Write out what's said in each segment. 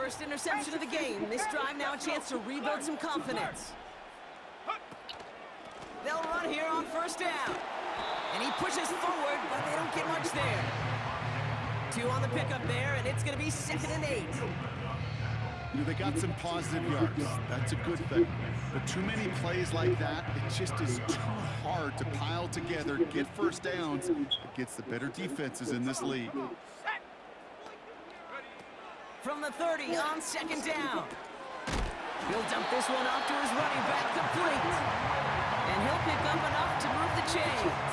first interception of the game. This drive now a chance to rebuild some confidence. They'll run here on first down. And he pushes forward, but they don't get much there. 2 on the pickup there, and it's going to be 2nd and 8. You know, they got some positive yards. That's a good thing. But too many plays like that, it just is too hard to pile together, get first downs against the better defenses in this league. From the 30 on 2nd down. He'll dump this one off to his running back, complete. And he'll pick up enough to move the chains.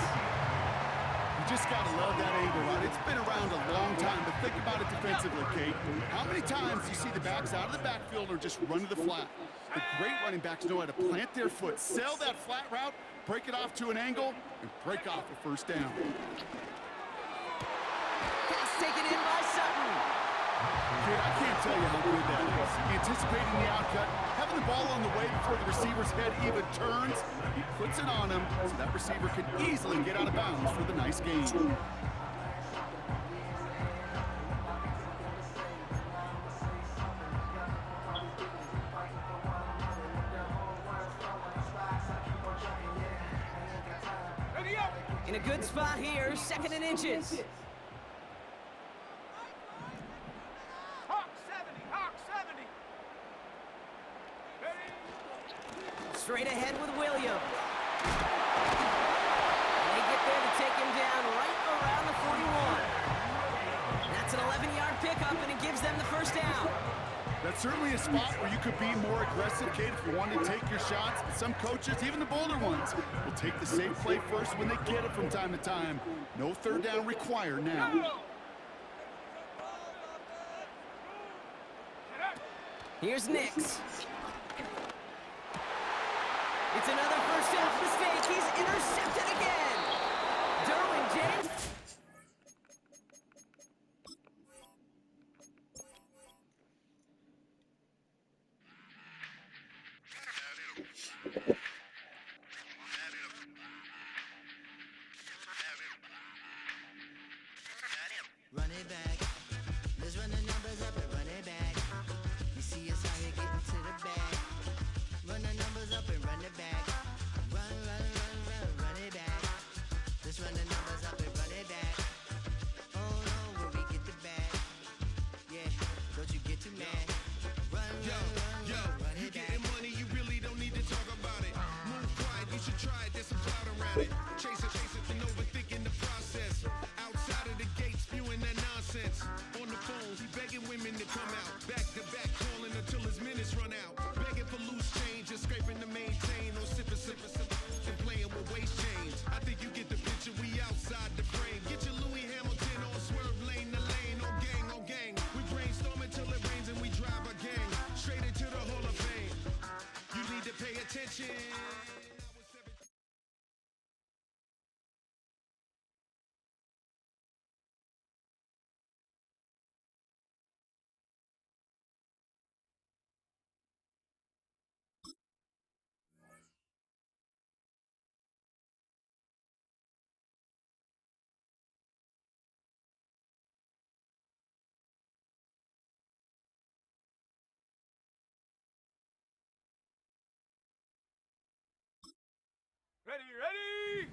You just got to love that angle, right? It's been around a long time, but think about it defensively, Kate. How many times do you see the backs out of the backfield or just run to the flat? The great running backs know how to plant their foot, sell that flat route, break it off to an angle, and break off a first down. Pass taken in by Sutton. Kid, I can't tell you how good that is. Anticipating the outcut, having the ball on the way before the receiver's head even turns, he puts it on him so that receiver can easily get out of bounds for the nice gain. In a good spot here, 2nd and inches. Straight ahead with Williams. And they get there to take him down right around the 41. That's an 11-yard pickup, and it gives them the first down. That's certainly a spot where you could be more aggressive, Kate, if you want to take your shots. Some coaches, even the bolder ones, will take the safe play first when they get it from time to time. No third down required now. Here's Nix. It's another first half mistake. He's intercepted again. Derwin James. Run it back. Let's run the numbers up and run it back. You see us how you getting to the back. Run the numbers up and run it back. Run, run, run, run, run it back. Let's run the numbers up and run it back. Oh no, when we get the bag. Yeah, don't you get too mad. Run, run, run, run it back. You getting money, you really don't need to talk about it. Move quiet, you should try it, there's some clout around it. Chase it, and overthinking the process. Outside of the gate, spewing that nonsense. On the phone, he begging women to come out. Back to back, calling until his minutes run out. Begging for loose change, just scraping to maintain. Or sipping, and playing with waist chains. I think you get the picture, we outside the frame. Get your Louis Hamilton on swerve lane to lane. On gang. We brainstorm until it rains and we drive our gang. Straight into the Hall of Fame. You need to pay attention. Ready!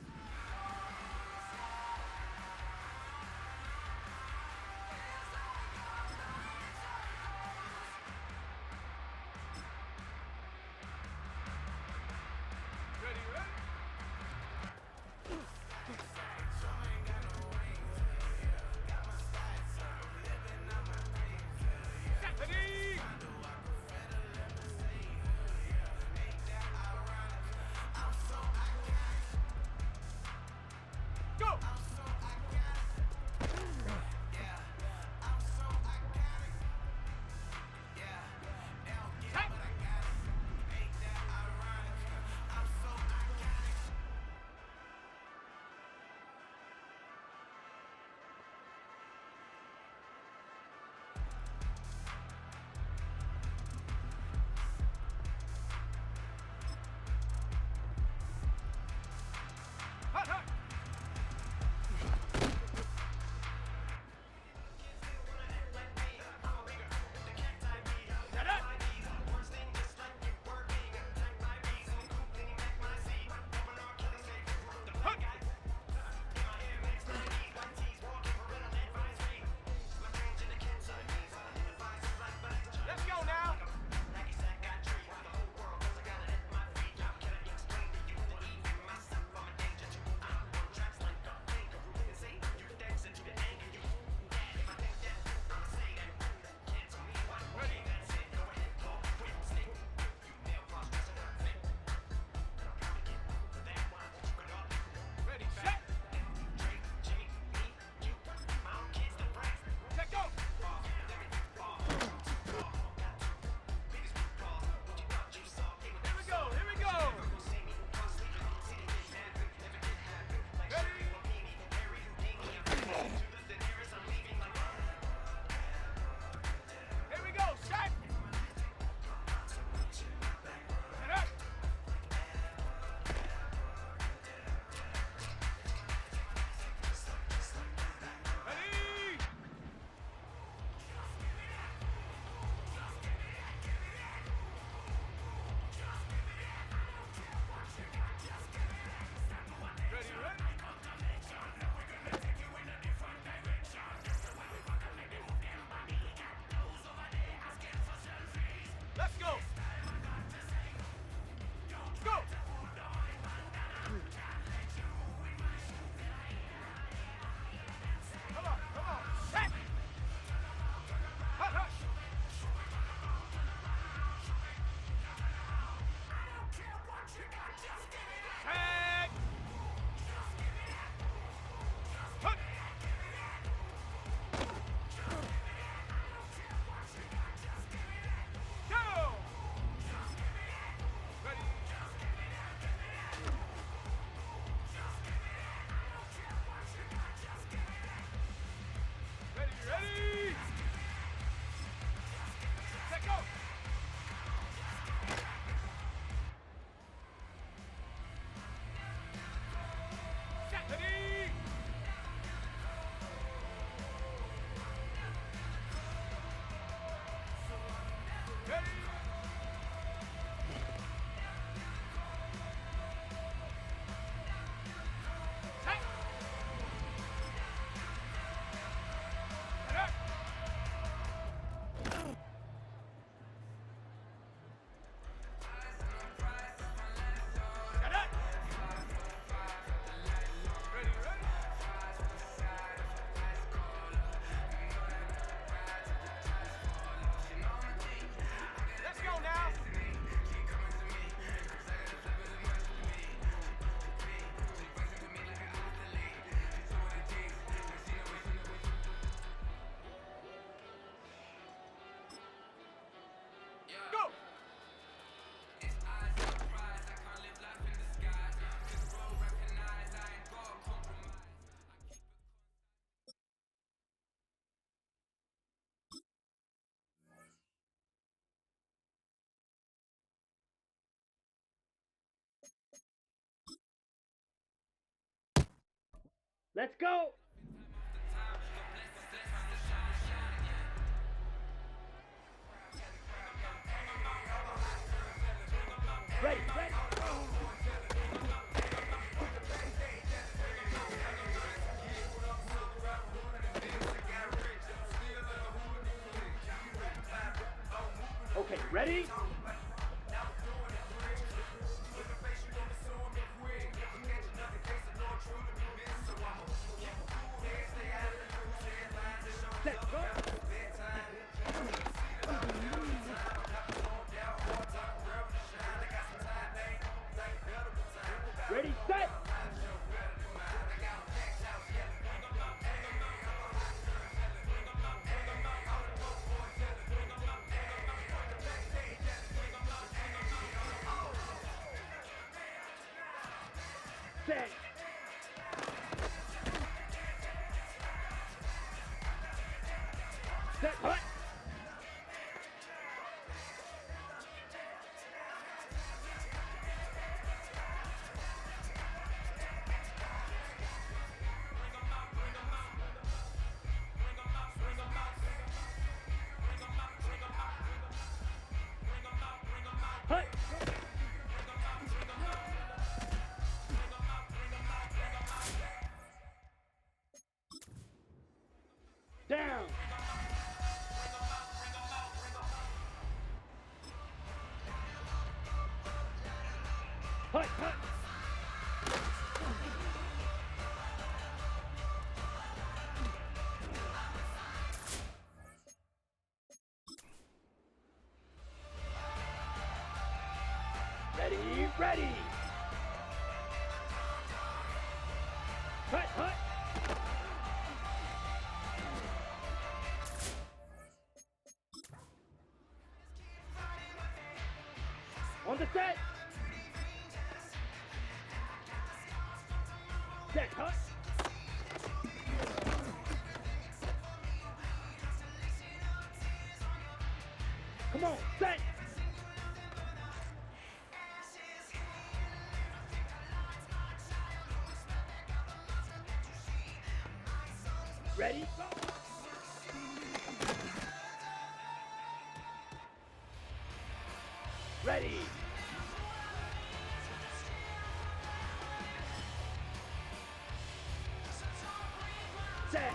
Let's go. Ready, ready. Okay, ready? Set, go. Ready, set. Set. Set, hut. Hut. Down. Hut, hut. Ready, ready. Hut, hut. On the set. Set, hut. Come on, set. Ready, go. Ready. Set.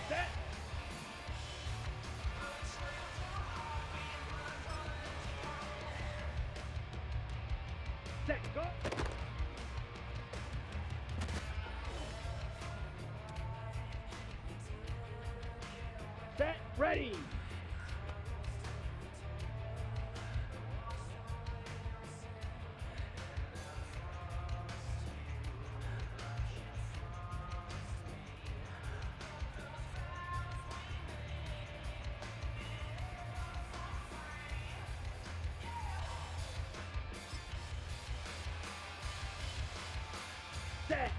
Set. Set, go. Set, ready. Set.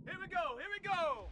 Here we go, here we go!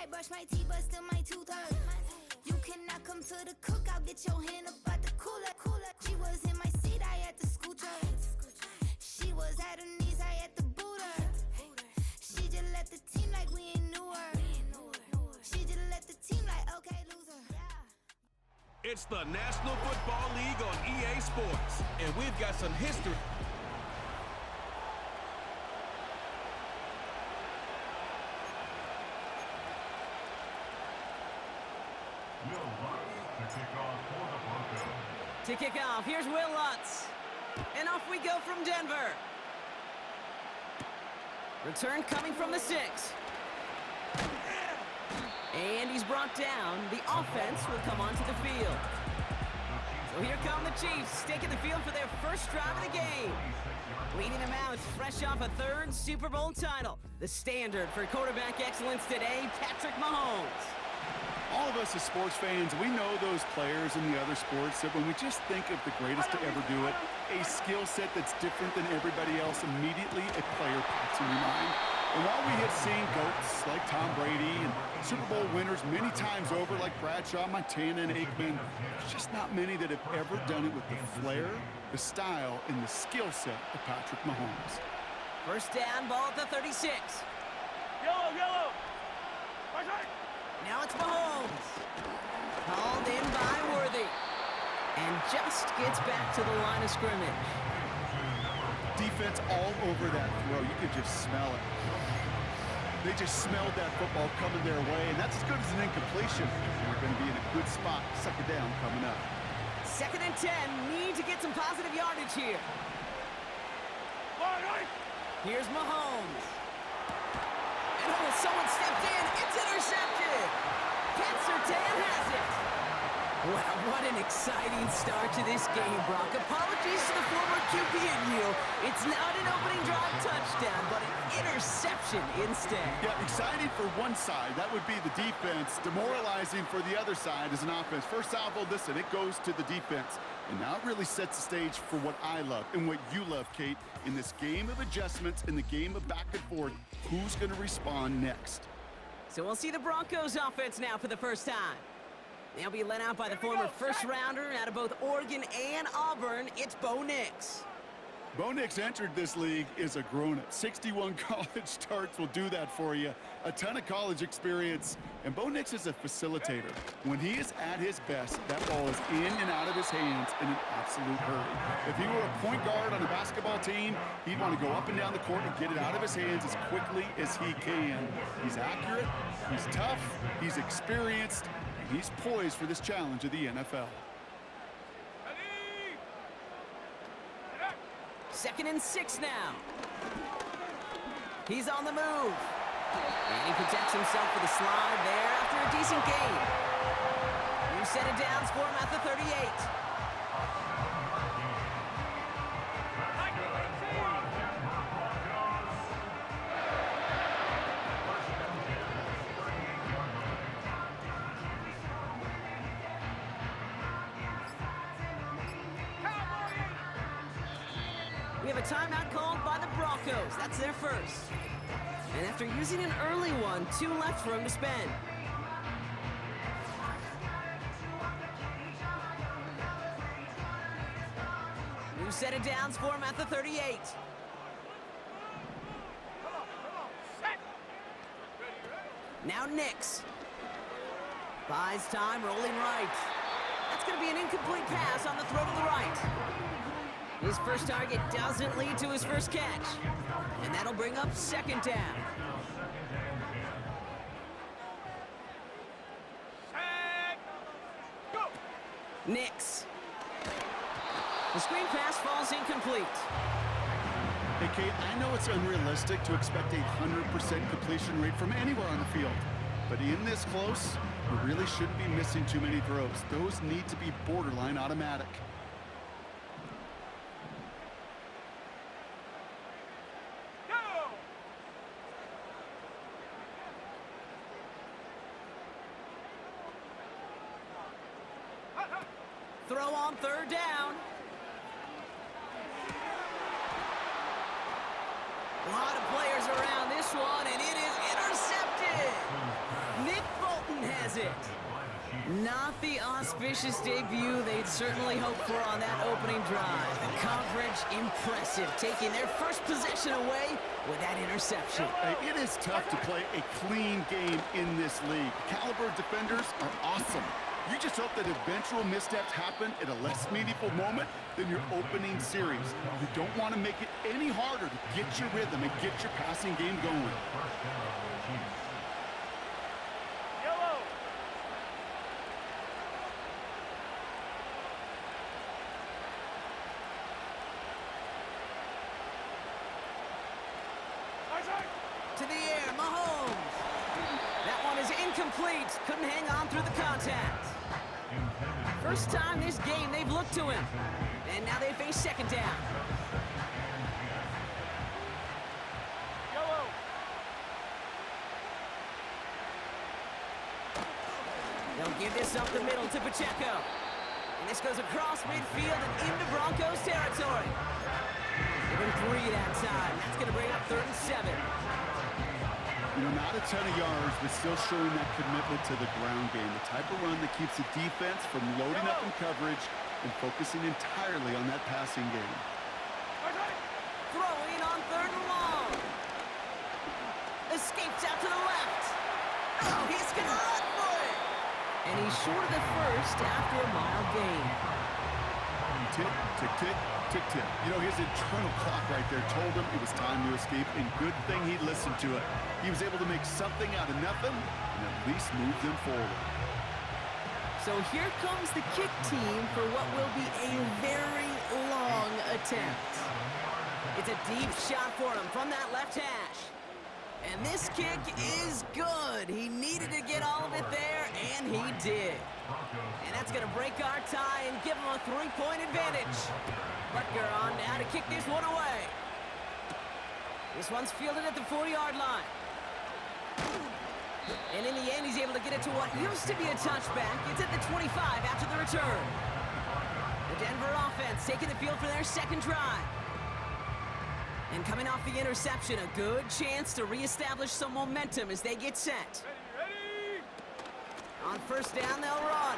might brush my teeth, but still my tooth hurt. You cannot come to the cookout, get your hand up out the cooler. She was in my seat, I had to scoot her. She was at her knees, I had to boot her. She just left the team like we ain't knew her. She just left the team like, okay, loser. It's the National Football League on EA Sports, and we've got some history. To kick off, here's Will Lutz. And off we go from Denver. Return coming from the 6. And he's brought down. The offense will come onto the field. So here come the Chiefs, taking the field for their first drive of the game. Leading them out, fresh off a 3rd Super Bowl title. The standard for quarterback excellence today, Patrick Mahomes. All of us as sports fans, we know those players in the other sports that when we just think of the greatest to ever do it, a skill set that's different than everybody else, immediately a player pops in your mind. And while we have seen GOATs like Tom Brady and Super Bowl winners many times over like Bradshaw, Montana, and Aikman, there's just not many that have ever done it with the flair, the style, and the skill set of Patrick Mahomes. First down, ball at the 36. Yellow. Right. Now it's Mahomes. Called in by Worthy. And just gets back to the line of scrimmage. Defense all over that throw. You could just smell it. They just smelled that football coming their way, and that's as good as an incompletion. They're going to be in a good spot. Second down coming up. 2nd and 10. Need to get some positive yardage here. Right. Here's Mahomes. And someone stepped in. It's intercepted. Pat Surtain has it. Wow, what an exciting start to this game, Brock. Apologies to the former QB in you. It's not an opening drive touchdown, but an interception instead. Yeah, exciting for one side. That would be the defense. Demoralizing for the other side as an offense. First salvo, listen, it goes to the defense. And now it really sets the stage for what I love and what you love, Kate. In this game of adjustments, in the game of back and forth, who's going to respond next? So we'll see the Broncos offense now for the first time. They'll be led out by the former first-rounder out of both Oregon and Auburn. It's Bo Nix. Bo Nix entered this league as a grown-up. 61 college starts will do that for you. A ton of college experience. And Bo Nix is a facilitator. When he is at his best, that ball is in and out of his hands in an absolute hurry. If he were a point guard on a basketball team, he'd want to go up and down the court and get it out of his hands as quickly as he can. He's accurate, he's tough, he's experienced, and he's poised for this challenge of the NFL. 2nd and 6 now. He's on the move. And he protects himself with a slide there after a decent gain. You set it down for him at the 38. We have a timeout called by the Broncos. That's their first. And after using an early one, 2 left for him to spend. New set of downs for him at the 38. Now Nix. Buys time, rolling right. That's going to be an incomplete pass on the throw to the right. His first target doesn't lead to his first catch. And that'll bring up 2nd down. Nix. The screen pass falls incomplete. Hey, Kate, I know it's unrealistic to expect a 100% completion rate from anywhere on the field. But in this close, we really shouldn't be missing too many throws. Those need to be borderline automatic. Throw on 3rd down. A lot of players around this one, and it is intercepted. Nick has it. Not the auspicious debut they'd certainly hoped for on that opening drive. The coverage, impressive, taking their first possession away with that interception. Hey, it is tough to play a clean game in this league. Caliber defenders are awesome. You just hope that eventual missteps happen at a less meaningful moment than your opening series. You don't want to make it any harder to get your rhythm and get your passing game going. Yellow. To the air, Mahomes. That one is incomplete. Couldn't hang on through the contact. First time this game they've looked to him. And now they face second down. Yellow. They'll give this up the middle to Pacheco. And this goes across midfield and into Broncos territory. Give him 3 that time. That's going to bring up 3rd and 7. You know, not a ton of yards, but still showing that commitment to the ground game. The type of run that keeps the defense from loading up in coverage and focusing entirely on that passing game. Throwing on 3rd and long. Escapes out to the left. Oh, he's going to run for it. And he's short of the first after a mild gain. Tick, tick, tick, tick, tick. You know, his internal clock right there told him it was time to escape, and good thing he listened to it. He was able to make something out of nothing and at least move them forward. So here comes the kick team for what will be a very long attempt. It's a deep shot for him from that left hash. And this kick is good. He needed to get all of it there, and he did. And that's going to break our tie and give him a 3-point advantage. Butker on now to kick this one away. This one's fielded at the 40-yard line. And in the end, he's able to get it to what used to be a touchback. It's at the 25 after the return. The Denver offense taking the field for their second drive. And coming off the interception, a good chance to reestablish some momentum as they get set. Ready. On first down, they'll run.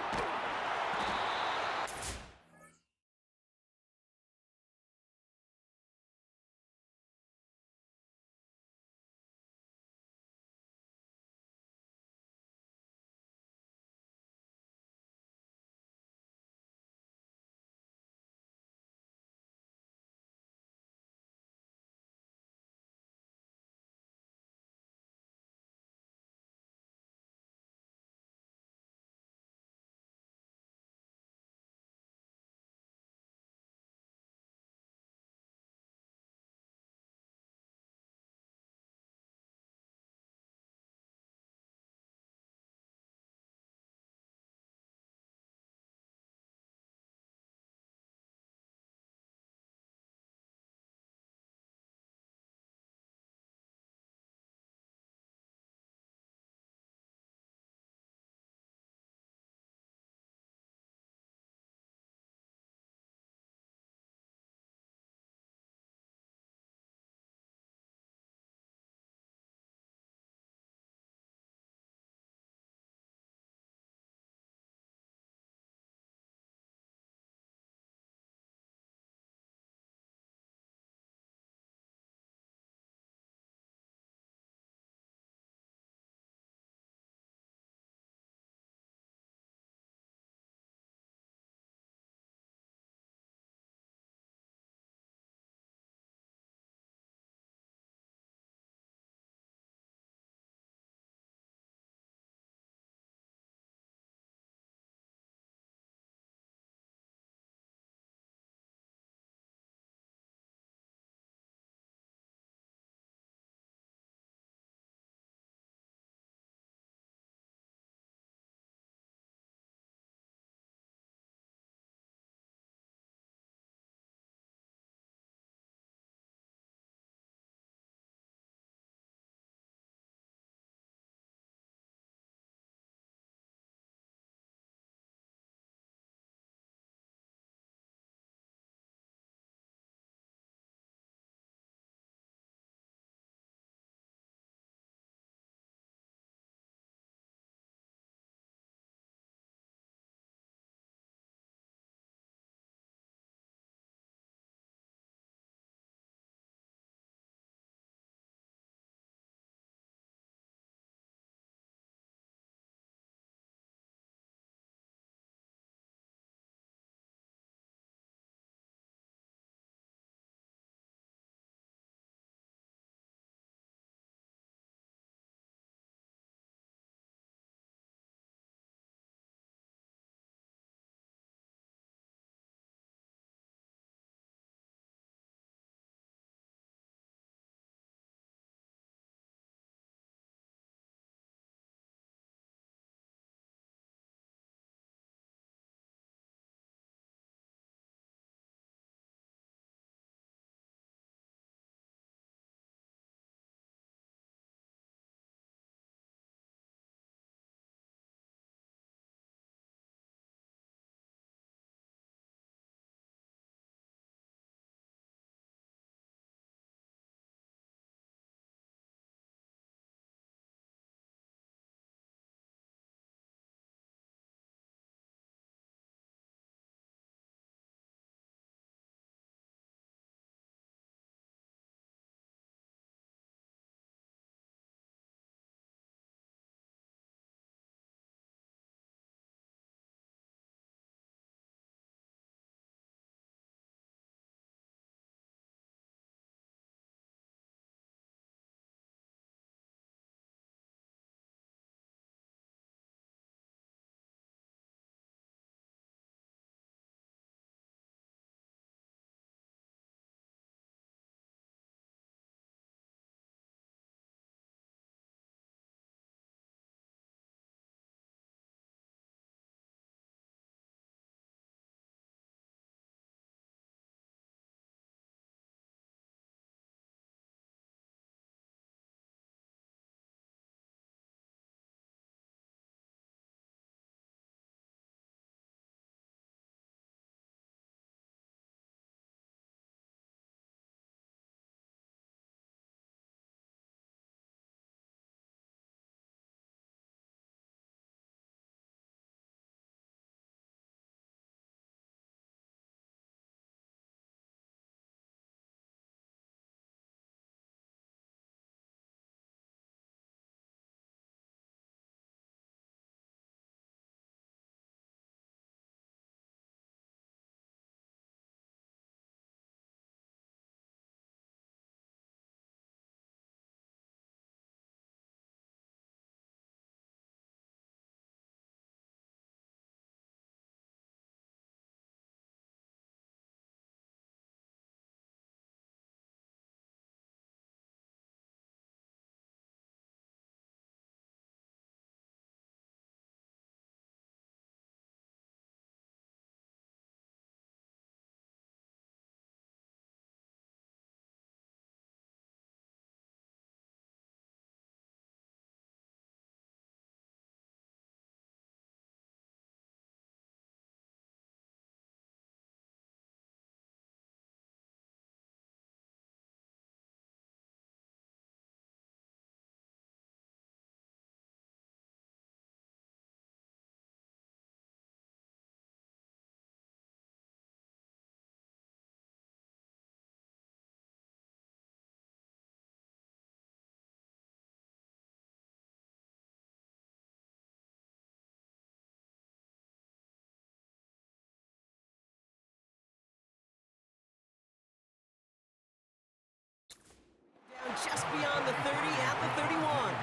just beyond the 30 at the 31.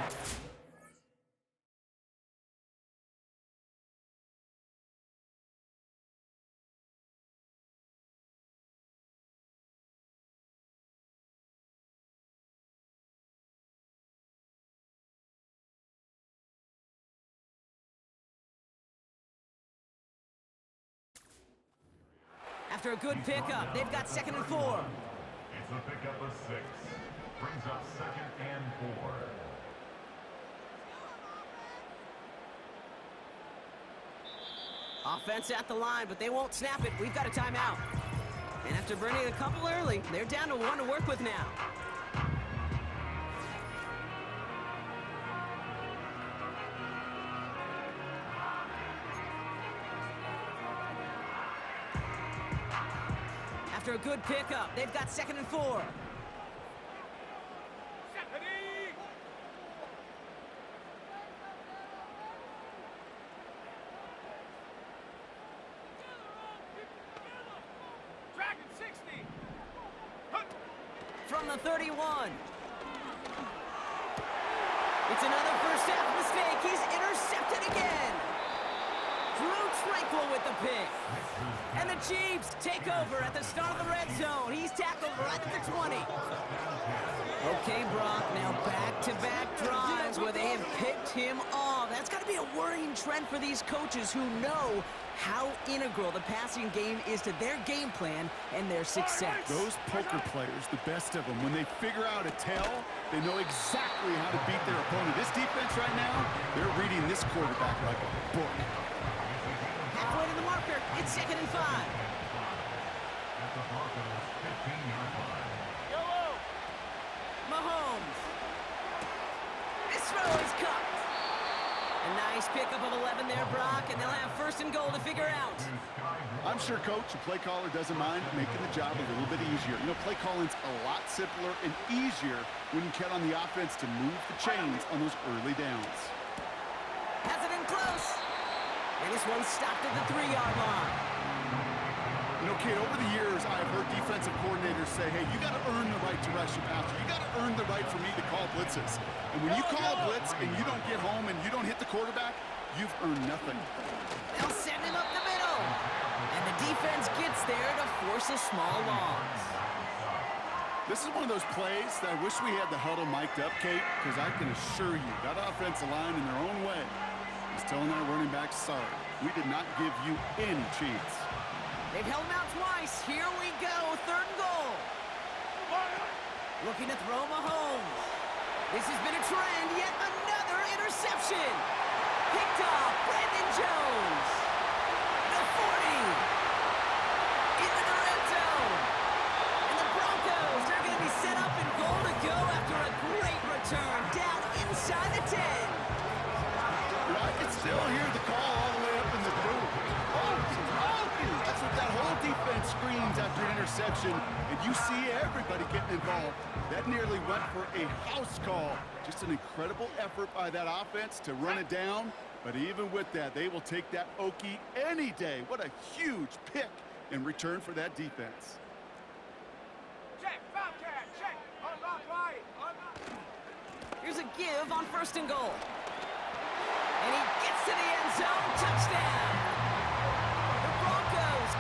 After a good pickup, they've got 2nd and 4. It's a pickup of 6. Brings up 2nd and 4. Offense at the line, but they won't snap it. We've got a timeout. And after burning a couple early, they're down to 1 to work with now. After a good pickup, they've got 2nd and 4. Dragon 60. From the 31. It's another first half mistake. He's intercepted again. Drew Tranquil with the pick. And the Chiefs take over at the start of the red zone. He's tackled right at the 20. Okay, Brock, now back-to-back drives where they have picked him off. That's got to be a worrying trend for these coaches who know how integral the passing game is to their game plan and their success. Those poker players, the best of them, when they figure out a tell, they know exactly how to beat their opponent. This defense right now, they're reading this quarterback like a book. Halfway to the marker, it's 2nd and 5. At the Broncos' 15-yard line. Yellow. Mahomes. This throw is caught. A nice pickup of 11 there, Brock, and they'll have 1st and goal to figure out. I'm sure coach and play caller doesn't mind making the job a little bit easier. You know, play calling's a lot simpler and easier when you count on the offense to move the chains on those early downs. Has it in close. And this one stopped at the 3-yard line. You know, kid, over the years, I've heard defensive coordinators say, hey, you got to earn the right to rush your passer. You got to earn the right for me to call blitzes. And when you call a blitz and you don't get home and you don't hit the quarterback, you've earned nothing. They'll send him up the middle. And the defense gets there to force a small loss. This is one of those plays that I wish we had the huddle mic'd up, Kate, because I can assure you that offensive line in their own way is telling our running backs, sorry, we did not give you any cheats. They've held him out twice. Here we go, 3rd and goal. Looking to throw Mahomes. This has been a trend, yet another interception. Picked off Brandon Jones. The 40. Into the red zone. And the Broncos are going to be set up and goal to go after a great return down inside the 10. You know, I can still hear the call all the way up in the booth. That's what that whole defense screams after an interception, and you see everybody getting involved. That nearly went for a house call. Just an incredible effort by that offense to run it down, but even with that, they will take that Okie any day. What a huge pick in return for that defense. Check. Bobcat. Check. Unlock right. Unlock. Here's a give on 1st and goal. And he gets to the end zone. Touchdown.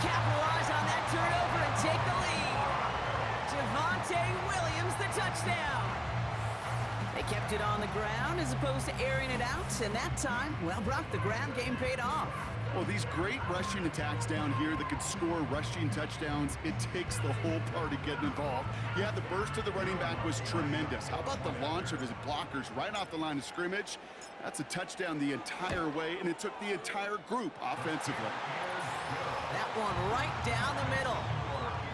Capitalize on that turnover and take the lead. Javonte Williams, the touchdown. They kept it on the ground as opposed to airing it out, and that time, well, Brock, the ground game paid off. Well, these great rushing attacks down here that can score rushing touchdowns, it takes the whole party getting involved. Yeah, the burst of the running back was tremendous. How about the launch of his blockers right off the line of scrimmage? That's a touchdown the entire way, and it took the entire group offensively. That one right down the middle.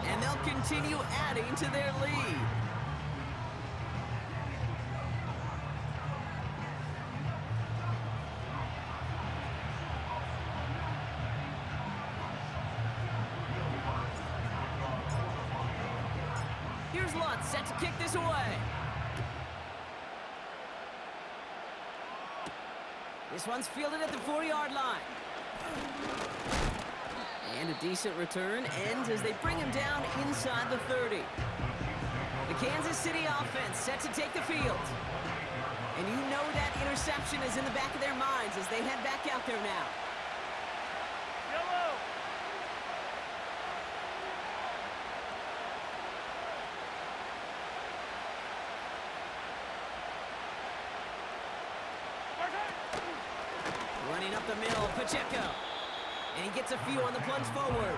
And they'll continue adding to their lead. Here's Lutz set to kick this away. This one's fielded at the 4-yard line. And a decent return ends as they bring him down inside the 30. The Kansas City offense set to take the field. And you know that interception is in the back of their minds as they head back out there now. Yellow. Running up the middle, Pacheco. And he gets a few on the plunge forward.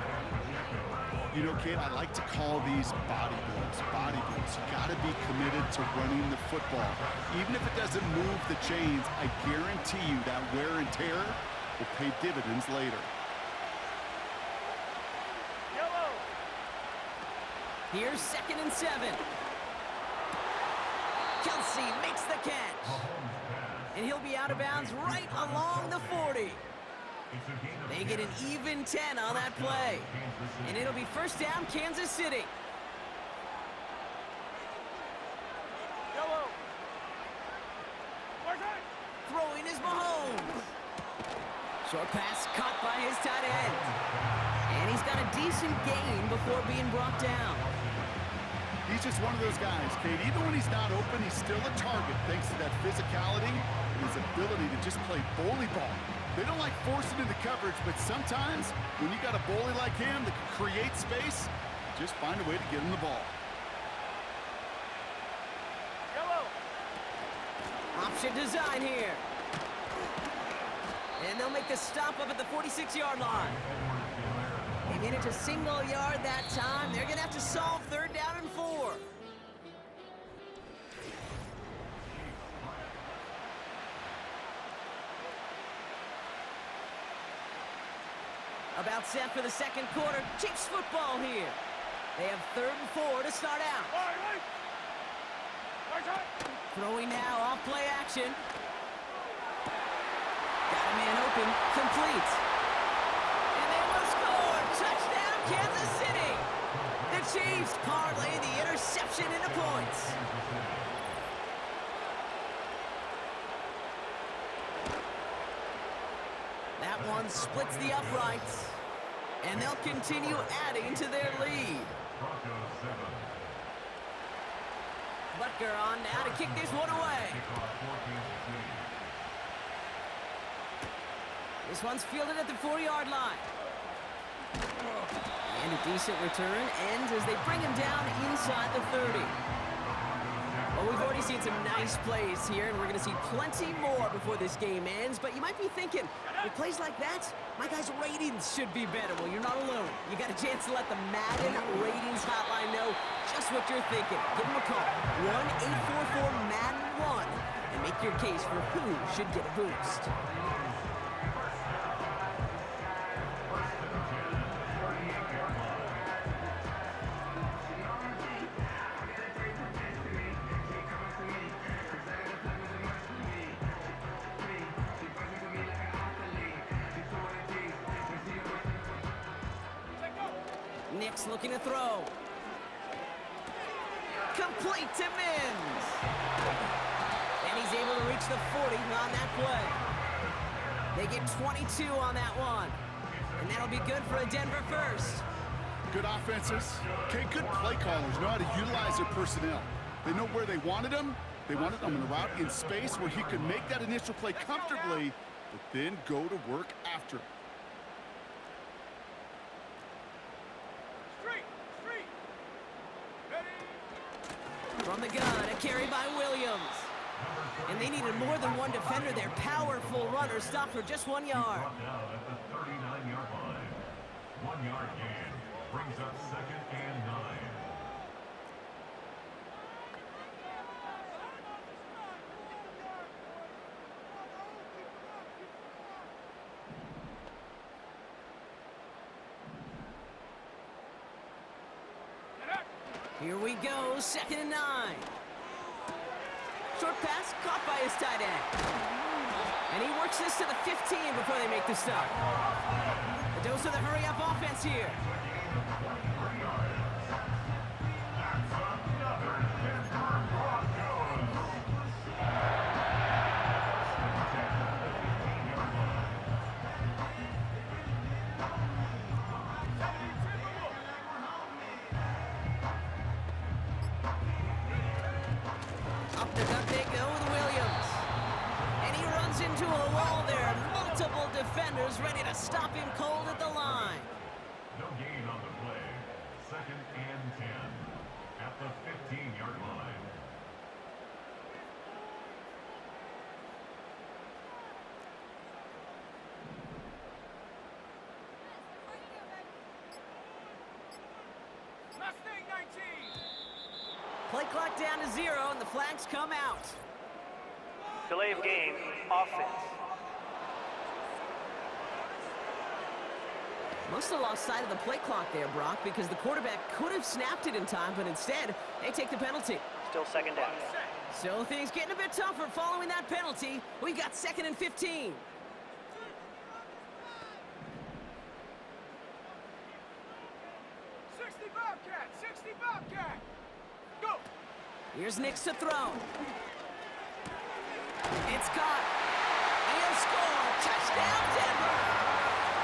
You know, kid, I like to call these body blows. Body blows. You got to be committed to running the football. Even if it doesn't move the chains, I guarantee you that wear and tear will pay dividends later. Yellow. Here's 2nd and 7. Kelsey makes the catch. And he'll be out of bounds right along the 40. They get an even 10 on that play. And it'll be first down, Kansas City. Yellow. Throwing is Mahomes. Short pass caught by his tight end. And he's got a decent gain before being brought down. He's just one of those guys, Kate. Even when he's not open, he's still a target thanks to that physicality and his ability to just play bully ball. They don't like forcing into coverage, but sometimes when you got a bully like him that can create space, just find a way to get him the ball. Yellow. Option design here. And they'll make the stop up at the 46-yard line. They manage a single yard that time. They're going to have to solve 3rd down and 4. About set for the 2nd quarter. Chiefs football here. They have 3rd and 4 to start out. Throwing now off play action. Got a man open. Complete. And they will score. Touchdown, Kansas City. The Chiefs parlay the interception into points. That one splits the uprights. And they'll continue adding to their lead. Butker on now to kick this one away. This one's fielded at the 4-yard line. And a decent return ends as they bring him down inside the 30. Well, we've already seen some nice plays here, and we're going to see plenty more before this game ends. But you might be thinking, with plays like that, my guys' ratings should be better. Well, you're not alone. You got a chance to let the Madden ratings hotline know just what you're thinking. Give them a call, 1-844-MADDEN-1, and make your case for who should get a boost. Nick's looking to throw. Complete to Mims. And he's able to reach the 40 on that play. They get 22 on that one. And that'll be good for a Denver first. Good offenses. Okay, good play callers know how to utilize their personnel. They know where they wanted them. They wanted them on a route in space where he could make that initial play comfortably, but then go to work after. From the gun, a carry by Williams. And they needed more than one defender. Their powerful runner stopped for just 1 yard. Down at the 39-yard line. 1 yard gain brings up 2nd and 9. Here we go, 2nd and 9. Short pass caught by his tight end. And he works this to the 15 before they make the stop. A dose of the hurry-up offense here. to a wall there. Multiple defenders ready to stop him cold at the line. No gain on the play. Second and 10 at the 15-yard line. Mustang 19. Play clock down to 0, and the flags come out. Delay of game, offense. Must have lost sight of the play clock there, Brock, because the quarterback could have snapped it in time, but instead, they take the penalty. Still second down. So things getting a bit tougher following that penalty. We got 2nd and 15. Bobcat, 60 Bobcat. Go. Here's Nix to throw. It's caught. And he'll score. Touchdown, Denver.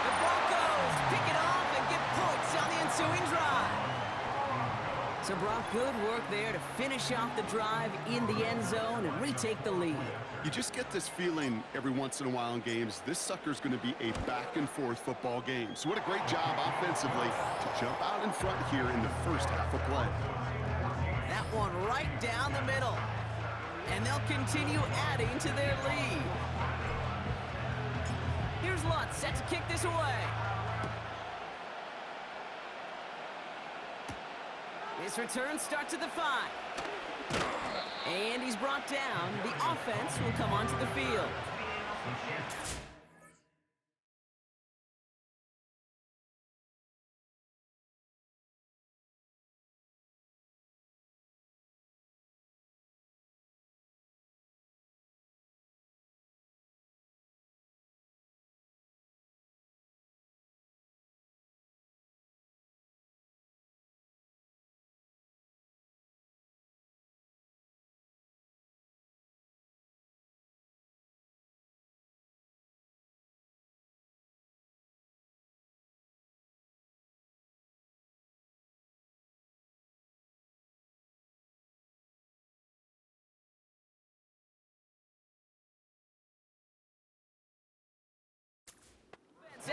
The Broncos pick it off and get points on the ensuing drive. So, Brock, good work there to finish off the drive in the end zone and retake the lead. You just get this feeling every once in a while in games, this sucker's going to be a back-and-forth football game. So what a great job offensively to jump out in front here in the first half of play. That one right down the middle. And they'll continue adding to their lead. Here's Lutz set to kick this away. His return starts at the 5. And he's brought down. The offense will come onto the field.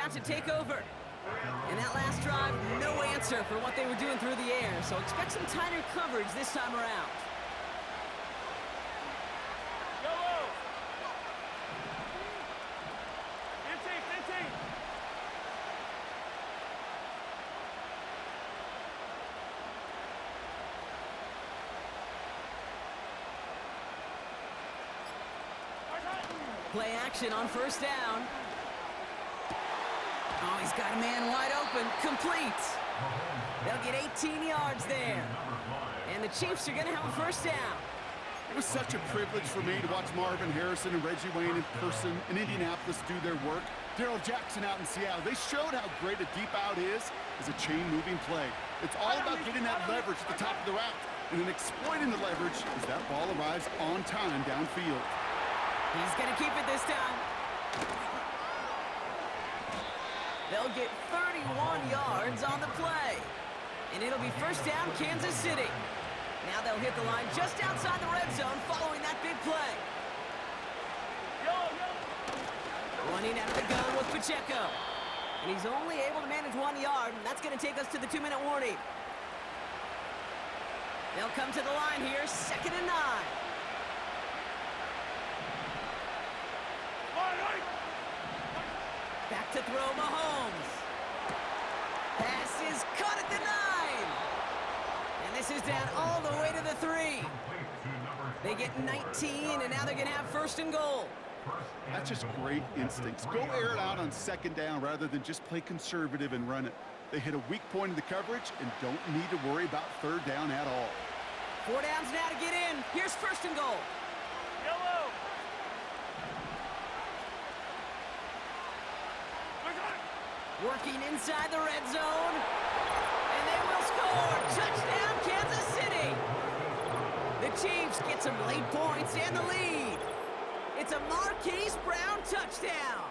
Out to take over. And that last drive, no answer for what they were doing through the air. So expect some tighter coverage this time around. Yellow. Intake. Play action on first down. Oh, he's got a man wide open. Complete. They'll get 18 yards there. And the Chiefs are going to have a first down. It was such a privilege for me to watch Marvin Harrison and Reggie Wayne in person in Indianapolis do their work. Darrell Jackson out in Seattle. They showed how great a deep out is as a chain-moving play. It's all about getting that leverage at the top of the route and then exploiting the leverage as that ball arrives on time downfield. He's going to keep it this time. They'll get 31 yards on the play. And it'll be first down, Kansas City. Now they'll hit the line just outside the red zone following that big play. Running out of the gun with Pacheco. And he's only able to manage 1 yard, and that's going to take us to the 2-minute warning. They'll come to the line here, 2nd and 9. Back to throw Mahomes. Pass is caught at the 9. And this is down all the way to the 3. They get 19, and now they're going to have 1st and goal. That's just great instincts. Go air it out on 2nd down rather than just play conservative and run it. They hit a weak point in the coverage and don't need to worry about 3rd down at all. 4 downs now to get in. Here's 1st and goal. Yellow. Working inside the red zone. And they will score. Touchdown, Kansas City. The Chiefs get some late points and the lead. It's a Marquise Brown touchdown.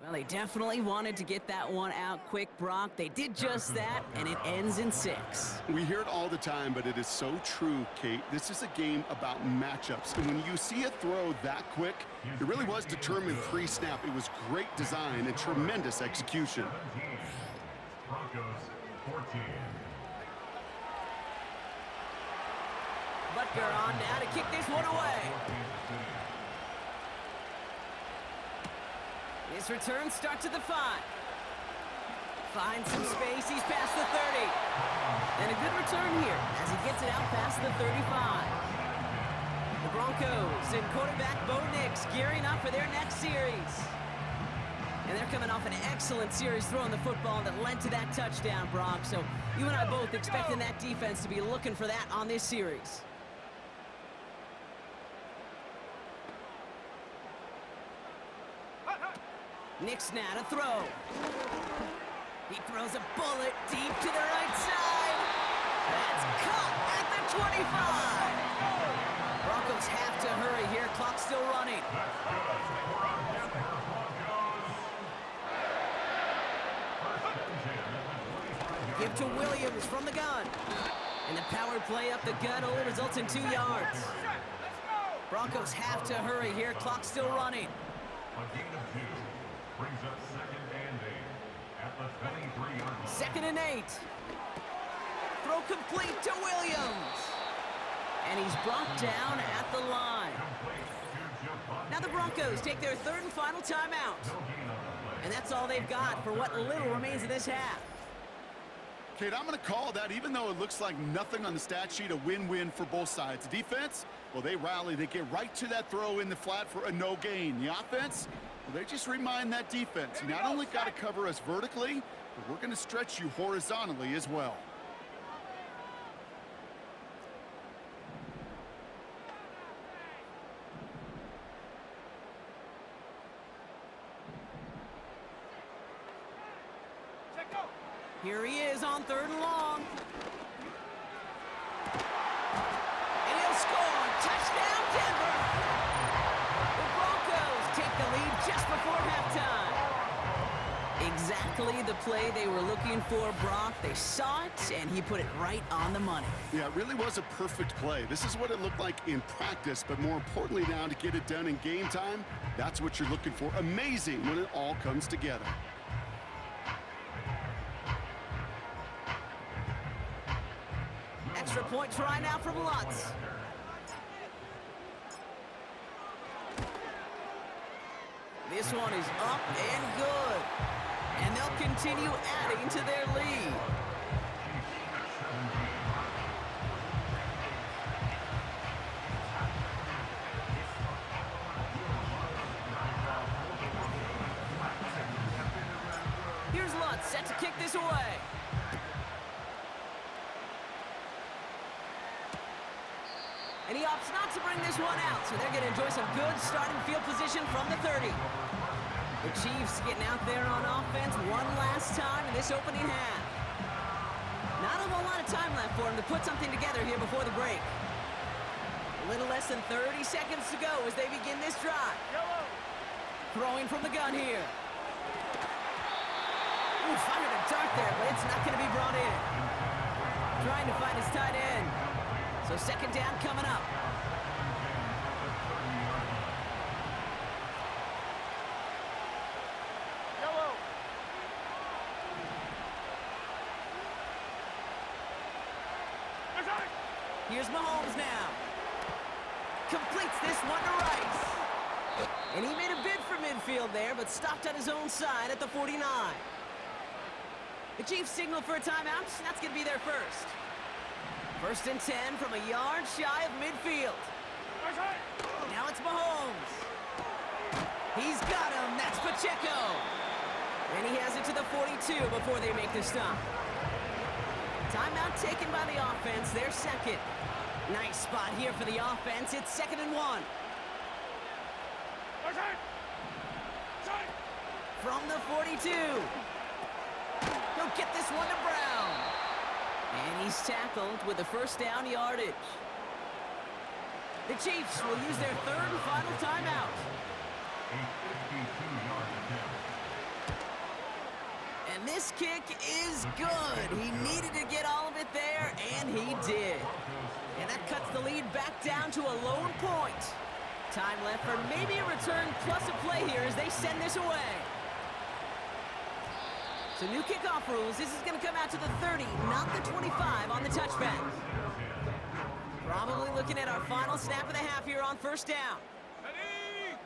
Well, they definitely wanted to get that one out quick, Brock. They did just that, and it ends in 6. We hear it all the time, but it is so true, Kate. This is a game about matchups. And when you see a throw that quick, it really was determined pre-snap. It was great design and tremendous execution. 17. Broncos 14. Butker on now to kick this one away. His return starts at the 5. Finds some space, he's past the 30. And a good return here as he gets it out past the 35. The Broncos and quarterback Bo Nix gearing up for their next series. And they're coming off an excellent series throwing the football that led to that touchdown, Brock. So you and I both expecting that defense to be looking for that on this series. Nix now to throw. He throws a bullet deep to the right side. That's caught at the 25. Broncos have to hurry here. Clock's still running. Give to Williams from the gun. And the power play up the gut only results in 2 yards. Broncos have to hurry here. Clock's still running. A gain of 2 brings up 2nd and 8 at the 23-yard line. 2nd and 8. Throw complete to Williams. And he's brought down at the line. Now the Broncos take their 3rd and final timeout. And that's all they've got for what little remains of this half. Kate, I'm going to call that, even though it looks like nothing on the stat sheet, a win-win for both sides. The defense, well, they rally. They get right to that throw in the flat for a no gain. The offense, well, they just remind that defense, you not only got to cover us vertically, but we're going to stretch you horizontally as well. Here he is on 3rd and long. And he'll score. Touchdown, Denver. The Broncos take the lead just before halftime. Exactly the play they were looking for, Brock. They saw it, and he put it right on the money. Yeah, it really was a perfect play. This is what it looked like in practice, but more importantly now to get it done in game time, that's what you're looking for. Amazing when it all comes together. Extra point try now from Lutz. This one is up and good. And they'll continue adding to their lead. Here's Lutz set to kick this away. And he opts not to bring this one out, so they're going to enjoy some good starting field position from the 30. The Chiefs getting out there on offense one last time in this opening half. Not a whole lot of time left for them to put something together here before the break. A little less than 30 seconds to go as they begin this drive. Throwing from the gun here. Ooh, fired a dart there, but it's not going to be brought in. Trying to find his tight end. So 2nd down coming up. Yellow. Here's Mahomes now. Completes this one to Rice. And he made a bid for midfield there, but stopped on his own side at the 49. The Chiefs signal for a timeout. That's going to be their first. 1st and 10 from a yard shy of midfield. Now it's Mahomes. He's got him. That's Pacheco. And he has it to the 42 before they make the stop. Timeout taken by the offense. Their 2nd. Nice spot here for the offense. It's 2nd and 1. From the 42. He'll get this one to Brown. And he's tackled with the 1st down yardage. The Chiefs will use their 3rd and final timeout. A 52-yard attempt. this kick is good. He needed to get all of it there, and he did. And that cuts the lead back down to a lone point. Time left for maybe a return plus a play here as they send this away. So new kickoff rules. This is going to come out to the 30, not the 25 on the touchback. Probably looking at our final snap of the half here on first down. Ready?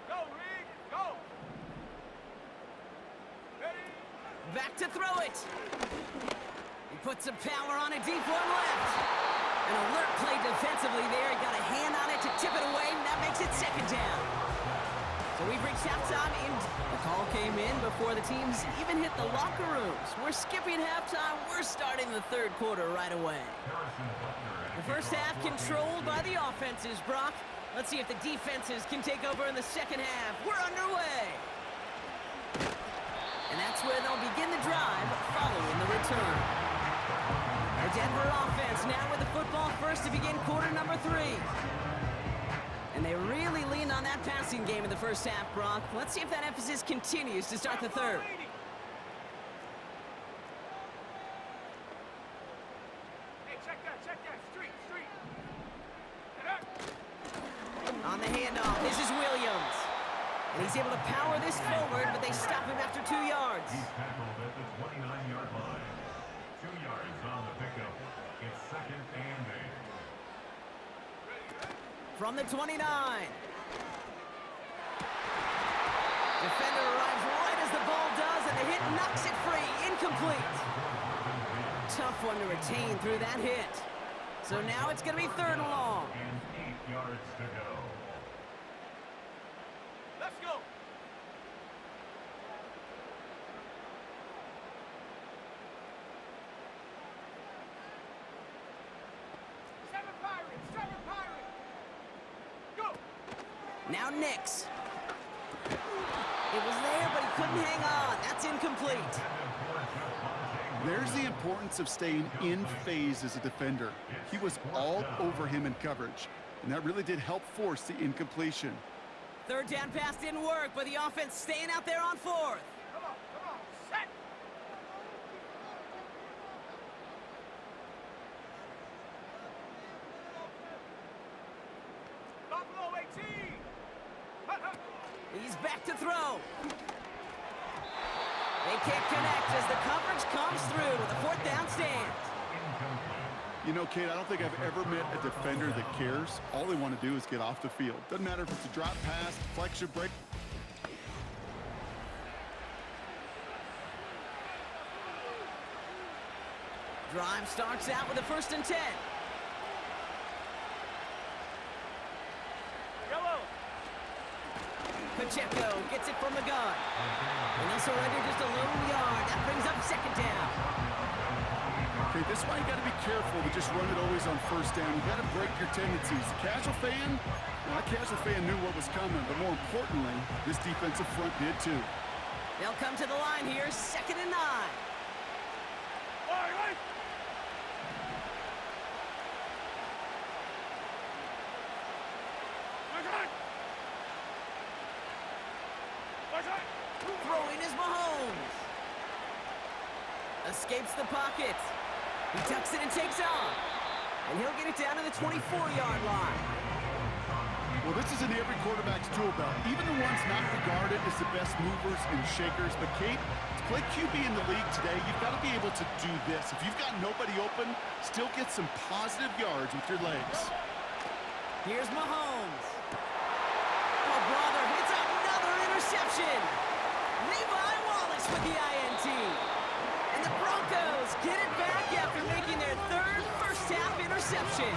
Go, Reed, go. Ready? Back to throw it. He puts some power on a deep one left. An alert play defensively there. He got a hand on it to tip it away, and that makes it second down. So we've reached halftime. The call came in before the teams even hit the locker rooms. We're skipping halftime. We're starting the third quarter right away. The first half controlled by the offenses, Brock. Let's see if the defenses can take over in the second half. We're underway. And that's where they'll begin the drive following the return. The Denver offense now with the football first to begin quarter number 3. And they really leaned on that passing game in the first half, Brock. Let's see if that emphasis continues to start the third. Hey, check that, street. On the handoff, this is Williams. And he's able to power this forward, but they stop him after 2 yards. He's tackled at the 29-yard line. 2 yards on the pickup. It's second and 8. From the 29. Defender arrives right as the ball does, and the hit knocks it free. Incomplete. Tough one to retain through that hit. So now it's going to be third and long. And 8 yards to go. Let's go. Seven Pirates. Go. Now Nix. It was there, but he couldn't hang on. That's incomplete. There's the importance of staying in phase as a defender. He was all over him in coverage, and that really did help force the incompletion. Third down pass didn't work, but the offense staying out there on fourth. Come on, set. Buffalo 18. He's back to throw. They can't connect as the coverage comes through with a fourth down stand. You know, Kate, I don't think I've ever met a defender that cares. All they want to do is get off the field. Doesn't matter if it's a drop pass, deflection, break. Drive starts out with a 1st and 10. Yellow. Pacheco gets it from the gun. And he'll surrender just a lone yard. That brings up second down. Okay, this is why you got to be careful to just run it always on first down. You got to break your tendencies. Casual fan, well, that casual fan knew what was coming, but more importantly, this defensive front did too. They'll come to the line here, 2nd and 9. All right. Throwing is Mahomes. Escapes the pocket. He tucks it and takes off. And he'll get it down to the 24-yard line. Well, this is in every quarterback's tool belt. Even the ones not regarded as the best movers and shakers. But, Kate, to play QB in the league today, you've got to be able to do this. If you've got nobody open, still get some positive yards with your legs. Here's Mahomes. Oh, brother, it's another interception. Levi Wallace with the INT. And the Broncos get it back after making their third first-half interception.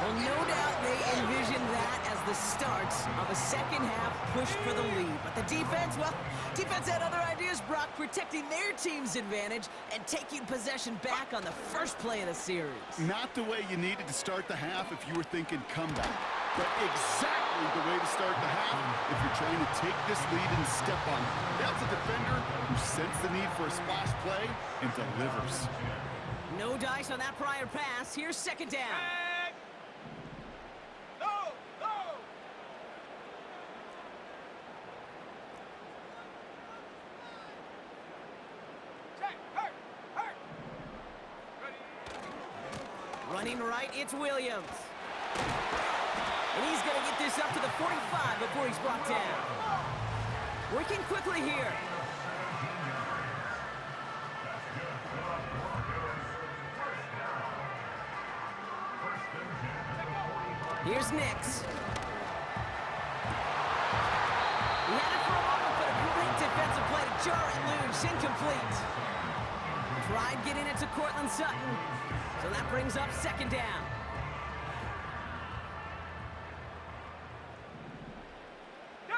Well, no doubt they envisioned that as the start of a second-half push for the lead. But the defense, well, defense had other ideas, Brock, protecting their team's advantage and taking possession back on the first play of the series. Not the way you needed to start the half if you were thinking comeback, but exactly the way to start the half if you're trying to take this lead and step on it. That's a defender who sensed the need for a splash play and delivers. No dice on that prior pass. Here's second down. Running right, it's Williams. And he's going to get this up to the 45 before he's brought down. Working quickly here. Here's Nix. He had it for a moment, but a great defensive play to jar it loose. Incomplete. Tried getting it to Cortland Sutton. So that brings up second down. Go!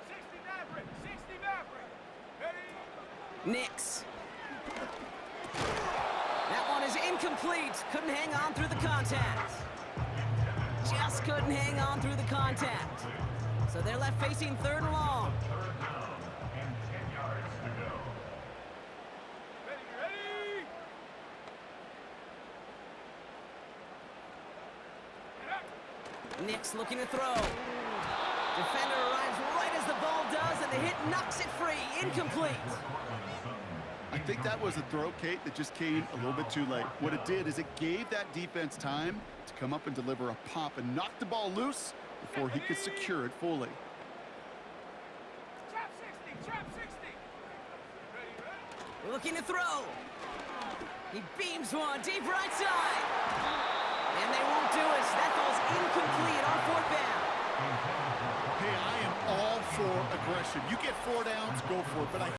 60 Maverick! 60 Maverick! Ready? Nix. That one is incomplete. Couldn't hang on through the contact. Just couldn't hang on through the contact. So they're left facing third and long. Third down and 10 yards to go. Ready, ready! Get up! Nix looking to throw. Defender arrives right as the ball does, and the hit knocks it free. Incomplete. I think that was a throw, Kate, that just came a little bit too late. What it did is it gave that defense time to come up and deliver a pop and knock the ball loose before he could secure it fully. Trap 60! Trap 60! Ready, ready? Looking to throw. He beams one deep right side. And they won't do it. That ball's incomplete on fourth down. Hey, I am all for aggression. You get 4 downs, go for it. But I